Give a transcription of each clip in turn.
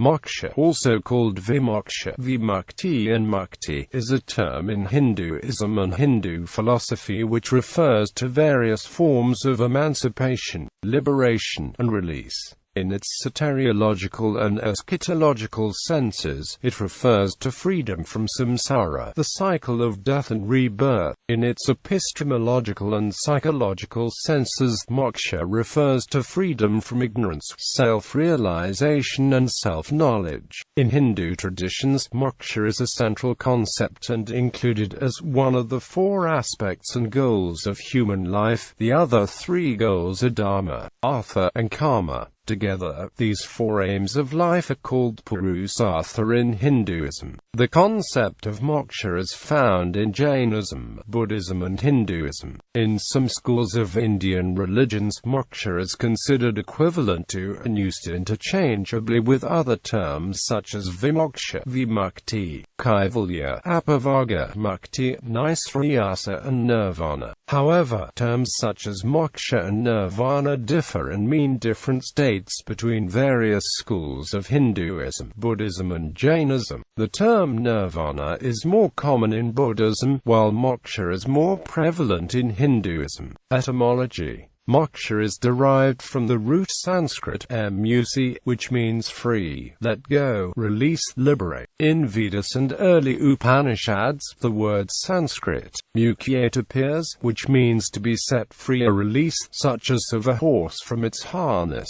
Moksha, also called vimoksha, vimukti and mukti, is a term in Hinduism and Hindu philosophy which refers to various forms of emancipation, liberation, and release. In its soteriological and eschatological senses, it refers to freedom from saṃsāra, the cycle of death and rebirth. In its epistemological and psychological senses, moksha refers to freedom from ignorance, self-realization and self-knowledge. In Hindu traditions, moksha is a central concept and included as one of the four aspects and goals of human life. The other three goals are dharma, artha, and karma. Together, these four aims of life are called purusartha in Hinduism. The concept of moksha is found in Jainism, Buddhism and Hinduism. In some schools of Indian religions, moksha is considered equivalent to and used interchangeably with other terms such as vimoksha, vimukti, kaivalya, apavaga, mukti, nisrayasa and nirvana. However, terms such as moksha and nirvana differ and mean different states between various schools of Hinduism, Buddhism and Jainism. The term nirvana is more common in Buddhism, while moksha is more prevalent in Hinduism. Etymology: moksha is derived from the root Sanskrit mukti, which means free, let go, release, liberate. In Vedas and early Upanishads, the word Sanskrit mukti appears, which means to be set free, a release, such as of a horse from its harness.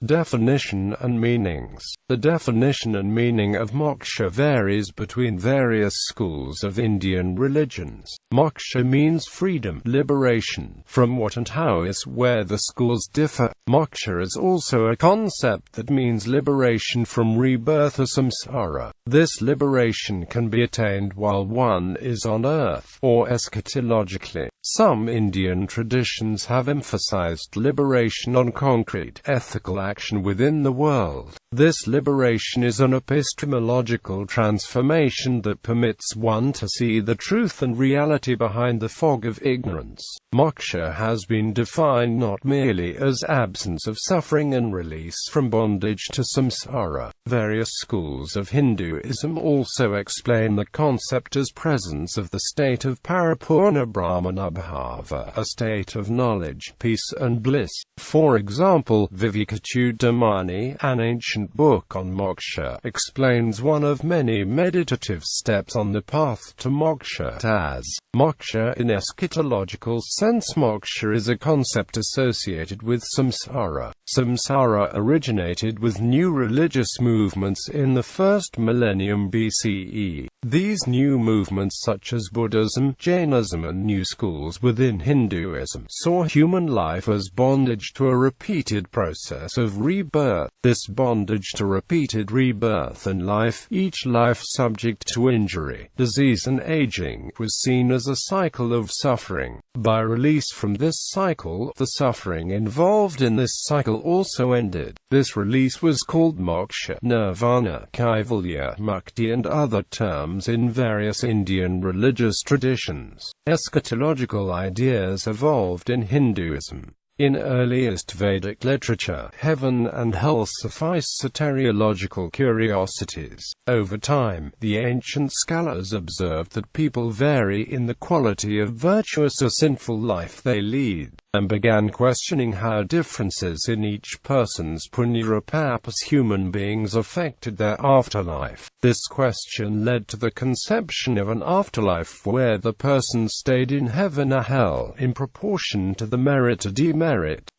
Definition and meanings. The definition and meaning of moksha varies between various schools of Indian religions. Moksha means freedom, liberation, from what and how is where the schools differ. Moksha is also a concept that means liberation from rebirth or saṃsāra. This liberation can be attained while one is on earth, or eschatologically. Some Indian traditions have emphasized liberation on concrete, ethical action within the world. This liberation is an epistemological transformation that permits one to see the truth and reality behind the fog of ignorance. Moksha has been defined not merely as absence of suffering and release from bondage to saṃsāra. Various schools of Hinduism also explain the concept as presence of the state of paripurna brahmanabhava, a state of knowledge, peace and bliss. For example, Vivekachudamani, an ancient book on moksha, explains one of many meditative steps on the path to moksha as moksha. In eschatological sense, moksha is a concept associated with saṃsāra. Saṃsāra originated with new religious movements in the first millennium BCE. These new movements such as Buddhism, Jainism and new schools within Hinduism saw human life as bondage to a repeated process of rebirth. This bondage to repeated rebirth and life, each life subject to injury, disease and aging, was seen as a cycle of suffering. By release from this cycle, the suffering involved in this cycle also ended. This release was called moksha, nirvana, kaivalya, mukti and other terms in various Indian religious traditions. Eschatological ideas evolved in Hinduism. In earliest Vedic literature, heaven and hell sufficed soteriological curiosities. Over time, the ancient scholars observed that people vary in the quality of virtuous or sinful life they lead, and began questioning how differences in each person's punya or papas human beings affected their afterlife. This question led to the conception of an afterlife where the person stayed in heaven or hell in proportion to the merit or demerit,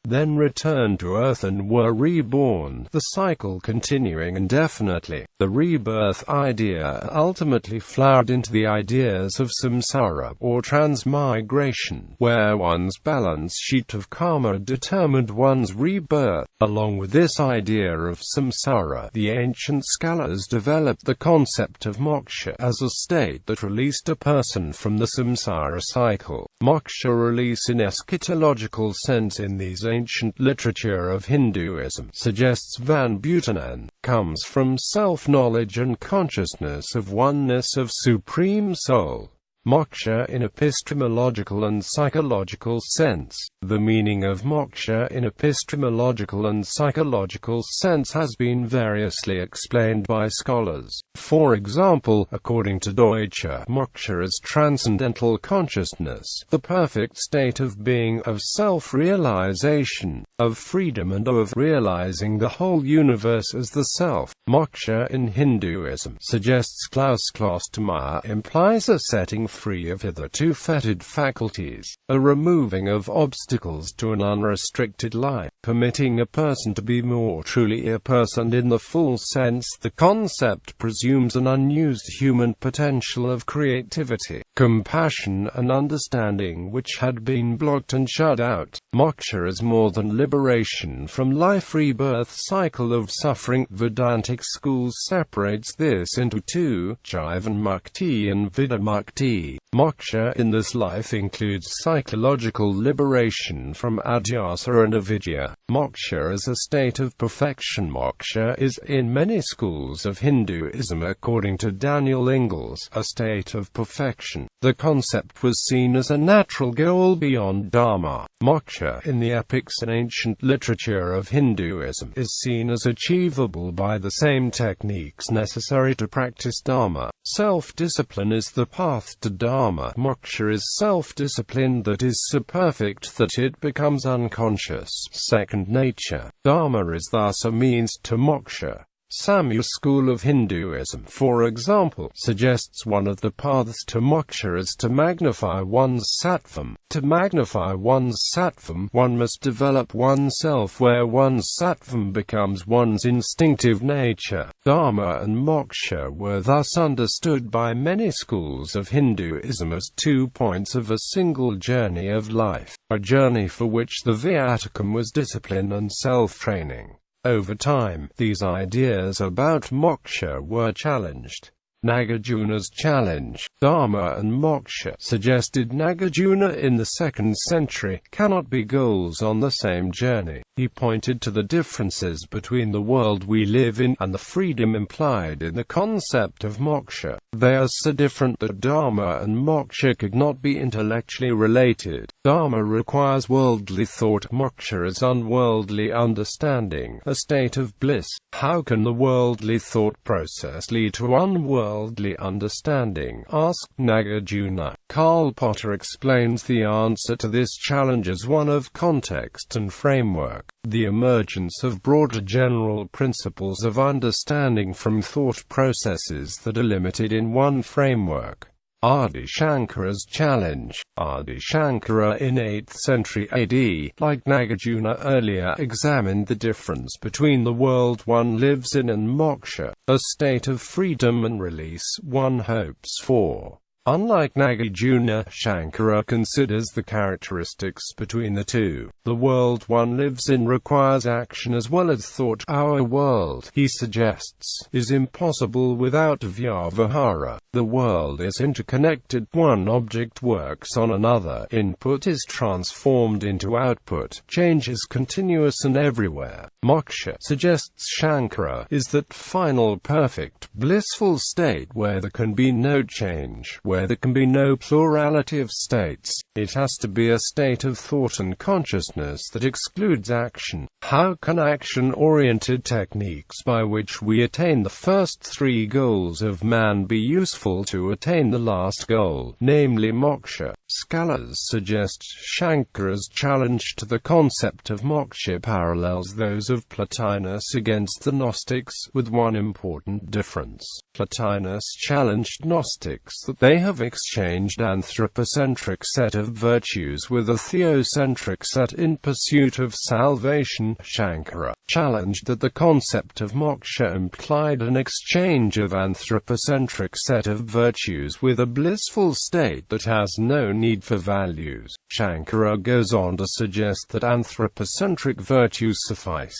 then returned to earth and were reborn, the cycle continuing indefinitely. The rebirth idea ultimately flowered into the ideas of saṃsāra, or transmigration, where one's balance sheet of karma determined one's rebirth. Along with this idea of saṃsāra, the ancient scholars developed the concept of moksha as a state that released a person from the saṃsāra cycle. Moksha release in eschatological sense in these ancient literature of Hinduism, suggests Van Buitenen, comes from self-knowledge and consciousness of oneness of Supreme Soul. Moksha in epistemological and psychological sense. The meaning of moksha in epistemological and psychological sense has been variously explained by scholars. For example, according to Deutscher, moksha is transcendental consciousness, the perfect state of being, of self-realization, of freedom and of realizing the whole universe as the self. Moksha in Hinduism, suggests Klaus Klostermaier, implies a setting free of hitherto fettered faculties, a removing of obstacles to an unrestricted life, permitting a person to be more truly a person in the full sense. The concept presumes an unused human potential of creativity, compassion and understanding which had been blocked and shut out. Moksha is more than liberation from life rebirth cycle of suffering. Vedantic schools separates this into two, jivan mukti and vimukti. Moksha in this life includes psychological liberation from adhyasa and avidya. Moksha is a state of perfection. Moksha is, in many schools of Hinduism, according to Daniel Ingalls, a state of perfection. The concept was seen as a natural goal beyond dharma. Moksha, in the epics and ancient literature of Hinduism, is seen as achievable by the same techniques necessary to practice dharma. Self-discipline is the path to dharma. Moksha is self-discipline that is so perfect that it becomes unconscious, second nature. Dharma is thus a means to moksha. Samya school of Hinduism, for example, suggests one of the paths to moksha is to magnify one's sattvam. To magnify one's sattvam, one must develop oneself where one's sattvam becomes one's instinctive nature. Dharma and moksha were thus understood by many schools of Hinduism as 2 points of a single journey of life, a journey for which the viaticum was discipline and self-training. Over time, these ideas about moksha were challenged. Nagarjuna's challenge, dharma and moksha, suggested Nagarjuna in the 2nd century, cannot be goals on the same journey. He pointed to the differences between the world we live in and the freedom implied in the concept of moksha. They are so different that dharma and moksha could not be intellectually related. Dharma requires worldly thought, moksha is unworldly understanding, a state of bliss. How can the worldly thought process lead to unworldly understanding? Asked Nagarjuna. Karl Popper explains the answer to this challenge as one of context and framework, the emergence of broader general principles of understanding from thought processes that are limited in one framework. Adi Shankara's challenge. Adi Shankara in 8th century AD, like Nagarjuna earlier, examined the difference between the world one lives in and moksha, a state of freedom and release one hopes for. Unlike Nagarjuna, Shankara considers the characteristics between the two. The world one lives in requires action as well as thought. Our world, he suggests, is impossible without vyavahara. The world is interconnected. One object works on another. Input is transformed into output. Change is continuous and everywhere. Moksha, suggests Shankara, is that final perfect, blissful state where there can be no change, where there can be no plurality of states. It has to be a state of thought and consciousness that excludes action. How can action-oriented techniques by which we attain the first 3 goals of man be useful to attain the last goal, namely moksha? Scholars suggest Shankara's challenge to the concept of moksha parallels those of Plotinus against the Gnostics, with one important difference. Plotinus challenged Gnostics that they have exchanged anthropocentric set of virtues with a theocentric set in pursuit of salvation. Shankara challenged that the concept of moksha implied an exchange of anthropocentric set of virtues with a blissful state that has no need for values. Shankara goes on to suggest that anthropocentric virtues suffice.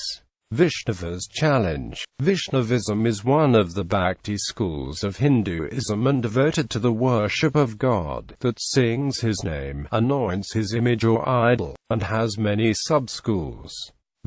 Vaishnava's challenge. Vaishnavism is one of the Bhakti schools of Hinduism and devoted to the worship of God, that sings his name, anoints his image or idol, and has many sub-schools.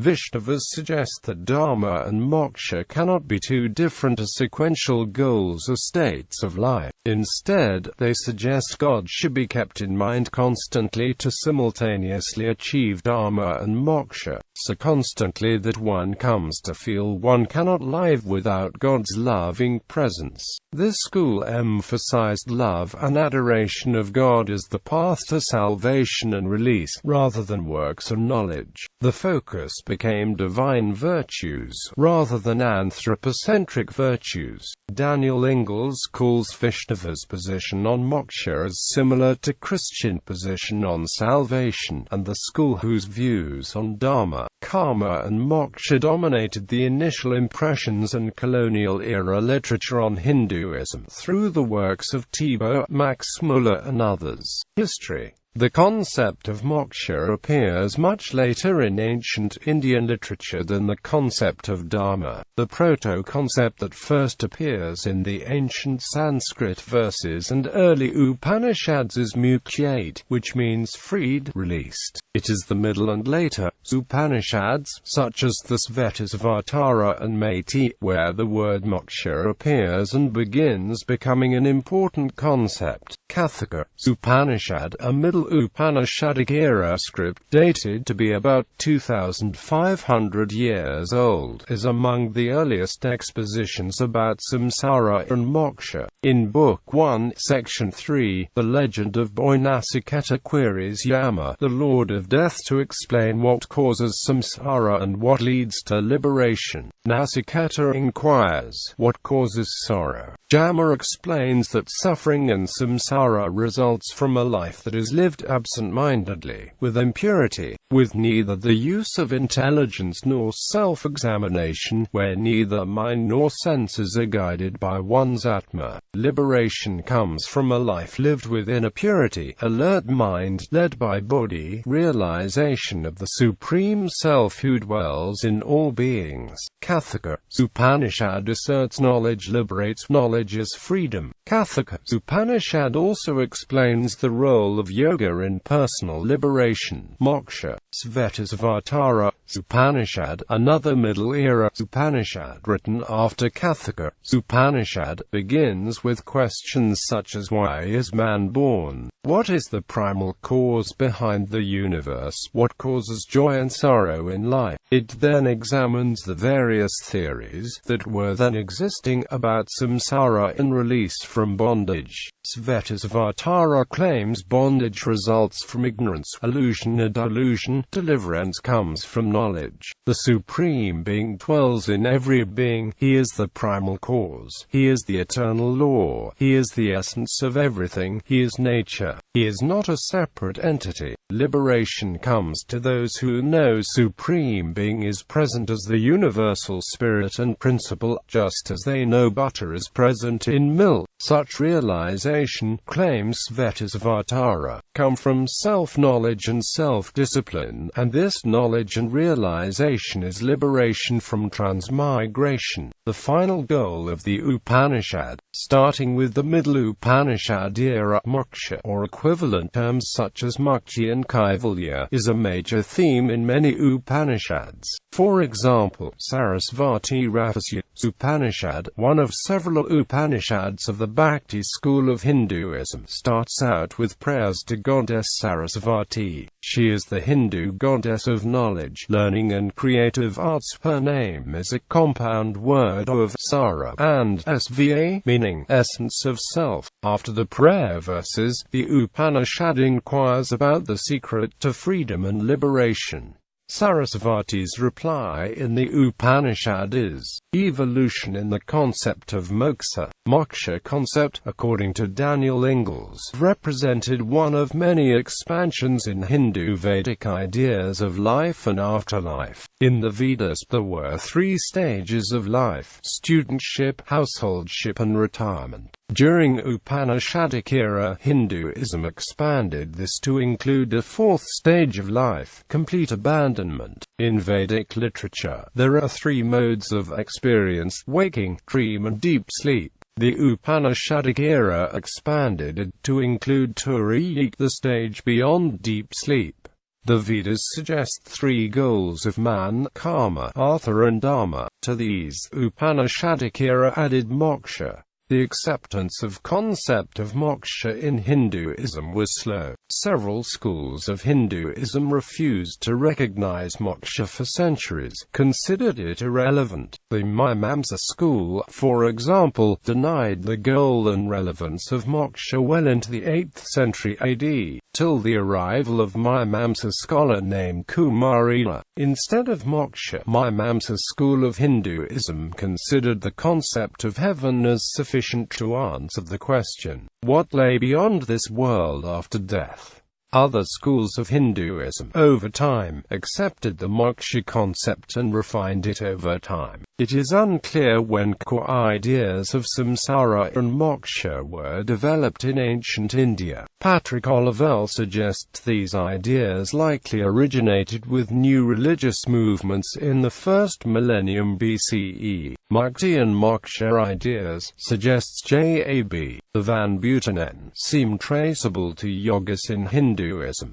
Vaishnavas suggest that dharma and moksha cannot be two different sequential goals or states of life. Instead, they suggest God should be kept in mind constantly to simultaneously achieve dharma and moksha, so constantly that one comes to feel one cannot live without God's loving presence. This school emphasized love and adoration of God as the path to salvation and release, rather than works or knowledge. The focus became divine virtues, rather than anthropocentric virtues. Daniel Ingalls calls Vaishnava's position on moksha as similar to Christian position on salvation, and the school whose views on dharma, karma and moksha dominated the initial impressions and colonial-era literature on Hinduism through the works of Thibaut, Max Muller and others. History. The concept of moksha appears much later in ancient Indian literature than the concept of dharma. The proto-concept that first appears in the ancient Sanskrit verses and early Upanishads is mukti, which means freed, released. It is the middle and later Upanishads, such as the Svetasvatara and Maiti, where the word moksha appears and begins becoming an important concept. Kathaka Upanishad, a Middle Upanishadic era script dated to be about 2,500 years old, is among the earliest expositions about saṃsāra and moksha. In Book 1, Section 3, the legend of Boy Nasiketa queries Yama, the Lord of Death, to explain what causes saṃsāra and what leads to liberation. Nasiketa inquires, what causes sorrow? Yama explains that suffering and saṃsāra results from a life that is lived absent-mindedly, with impurity, with neither the use of intelligence nor self-examination, where neither mind nor senses are guided by one's atma. Liberation comes from a life lived with inner purity, alert mind, led by body, realization of the Supreme Self who dwells in all beings. Kathaka Upanishad asserts knowledge liberates, knowledge is freedom. Kathaka Upanishad also explains the role of yoga in personal liberation. Moksha Svetasvatara Upanishad, another Middle-era Upanishad written after Kathaka Upanishad, begins with questions such as why is man born? What is the primal cause behind the universe? What causes joy and sorrow in life? It then examines the various theories that were then existing about saṃsāra and release from bondage. Svetasvatara claims bondage results from ignorance, illusion and delusion. Deliverance comes from knowledge. The Supreme Being dwells in every being. He is the primal cause. He is the eternal law. He is the essence of everything. He is nature. He is not a separate entity. Liberation comes to those who know Supreme Being is present as the universal spirit and principle, just as they know butter is present in milk. Such realization, claims Svetasvatara, come from self-knowledge and self-discipline, and this knowledge and realization is liberation from transmigration. The final goal of the Upanishad, starting with the Middle Upanishad era, moksha, or equivalent terms such as mukti and kaivalya, is a major theme in many Upanishads. For example, Sarasvati Rahasya Upanishad, one of several Upanishads of the Bhakti school of Hinduism, starts out with prayers to Goddess Sarasvati. She is the Hindu goddess of knowledge, learning and creative arts. Her name is a compound word of sara and sva, meaning essence of self. After the prayer verses, the Upanishad inquires about the secret to freedom and liberation. Sarasvati's reply in the Upanishad is evolution in the concept of moksha. Moksha concept, according to Daniel Ingalls, represented one of many expansions in Hindu Vedic ideas of life and afterlife. In the Vedas, there were 3 stages of life: studentship, householdship and retirement. During Upanishadic era, Hinduism expanded this to include a 4th stage of life, complete abandonment. In Vedic literature, there are 3 modes of experience: waking, dream and deep sleep. The Upanishadic era expanded it to include Turiya, the stage beyond deep sleep. The Vedas suggest three goals of man: karma, artha and dharma. To these, Upanishadic era added moksha. The acceptance of concept of moksha in Hinduism was slow. Several schools of Hinduism refused to recognize moksha for centuries, considered it irrelevant. The Mimamsa school, for example, denied the goal and relevance of moksha well into the 8th century AD, till the arrival of Mimamsa scholar named Kumarila. Instead of moksha, Mimamsa school of Hinduism considered the concept of heaven as sufficient to answer the question, what lay beyond this world after death? Other schools of Hinduism, over time, accepted the moksha concept and refined it over time. It is unclear when core ideas of saṃsāra and moksha were developed in ancient India. Patrick Olivelle suggests these ideas likely originated with new religious movements in the first millennium BCE. Mukti and moksha ideas, suggests J.A.B. Van Buitenen, seem traceable to yogis in Hinduism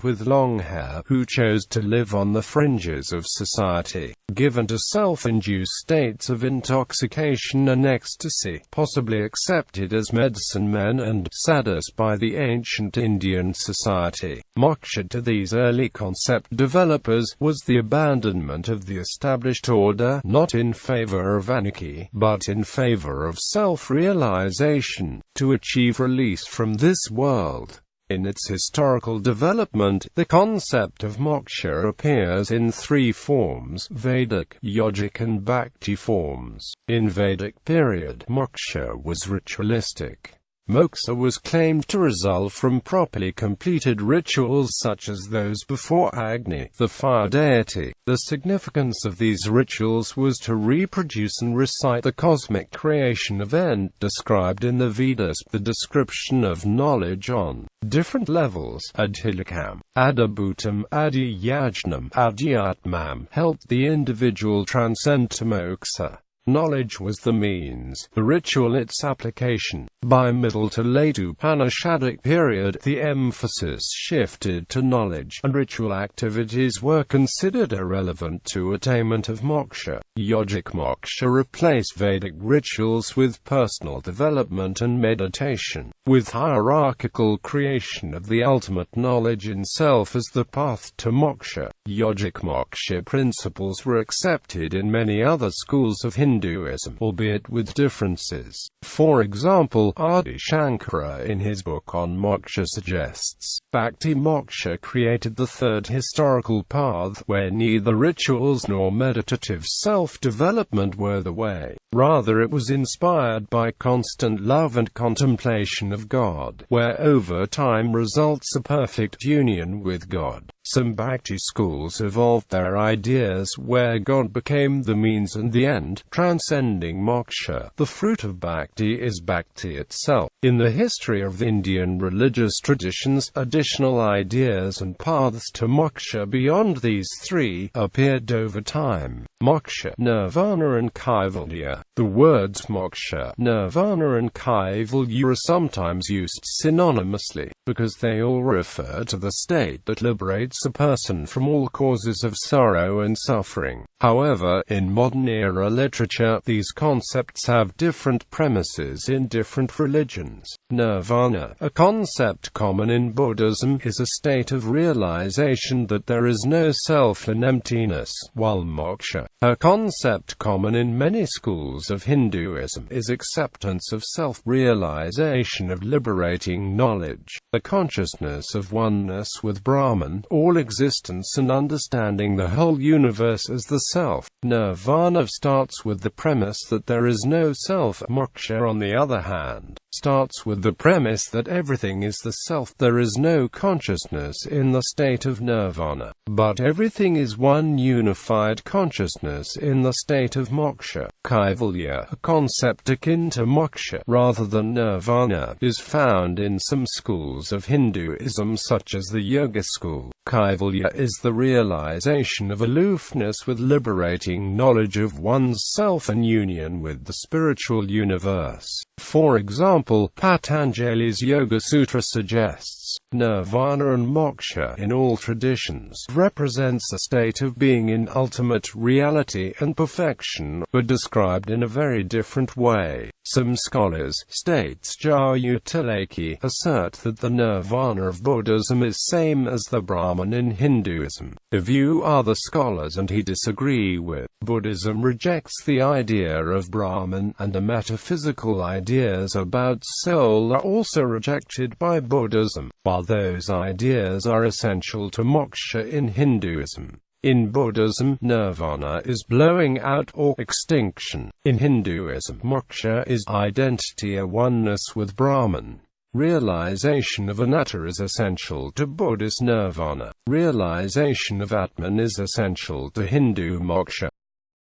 with long hair who chose to live on the fringes of society, given to self-induced states of intoxication and ecstasy, possibly accepted as medicine men and sadhus by the ancient Indian society. Moksha to these early concept developers was the abandonment of the established order, not in favor of anarchy, but in favor of self-realization, to achieve release from this world. In its historical development, the concept of moksha appears in three forms: Vedic, yogic and bhakti forms. In Vedic period, moksha was ritualistic. Moksha was claimed to result from properly completed rituals such as those before Agni, the fire deity. The significance of these rituals was to reproduce and recite the cosmic creation event described in the Vedas. The description of knowledge on different levels, adhilakam, adibhutam, adiyajnam, adhyatmam, helped the individual transcend to moksha. Knowledge was the means, the ritual its application. By middle to late Upanishadic period, the emphasis shifted to knowledge, and ritual activities were considered irrelevant to attainment of moksha. Yogic moksha replaced Vedic rituals with personal development and meditation, with hierarchical creation of the ultimate knowledge in self as the path to moksha. Yogic moksha principles were accepted in many other schools of Hinduism, albeit with differences. For example, Adi Shankara in his book on moksha suggests, Bhakti moksha created the third historical path, where neither rituals nor meditative self-development were the way. Rather it was inspired by constant love and contemplation of God, where over time results a perfect union with God. Some Bhakti schools evolved their ideas where God became the means and the end, transcending moksha. The fruit of Bhakti is Bhakti itself. In the history of Indian religious traditions, additional ideas and paths to moksha beyond these three appeared over time. Moksha, nirvana and kaivalya. The words moksha, nirvana and kaivalya are sometimes used synonymously, because they all refer to the state that liberates a person from all causes of sorrow and suffering. However, in modern-era literature, these concepts have different premises in different religions. Nirvana, a concept common in Buddhism, is a state of realization that there is no self and emptiness, while moksha, a concept common in many schools of Hinduism, is acceptance of self-realization of liberating knowledge, the consciousness of oneness with Brahman, all existence, and understanding the whole universe as the self. Nirvana starts with the premise that there is no self. Moksha, on the other hand, starts with the premise that everything is the self. There is no consciousness in the state of nirvana, but everything is one unified consciousness in the state of moksha. Kaivalya, a concept akin to moksha rather than nirvana, is found in some schools of Hinduism such as the Yoga school. Kaivalya is the realization of aloofness with liberating knowledge of one's self and union with the spiritual universe. For example, Patanjali's Yoga Sutra suggests, nirvana and moksha in all traditions represents a state of being in ultimate reality and perfection, but described in a very different way. Some scholars, states Jayutilaki, assert that the nirvana of Buddhism is same as the Brahman in Hinduism. A view other scholars and he disagree with. Buddhism rejects the idea of Brahman, and the metaphysical ideas about soul are also rejected by Buddhism, while those ideas are essential to moksha in Hinduism. In Buddhism, nirvana is blowing out or extinction. In Hinduism, moksha is identity or oneness with Brahman. Realization of anatta is essential to Buddhist nirvana. Realization of Atman is essential to Hindu moksha.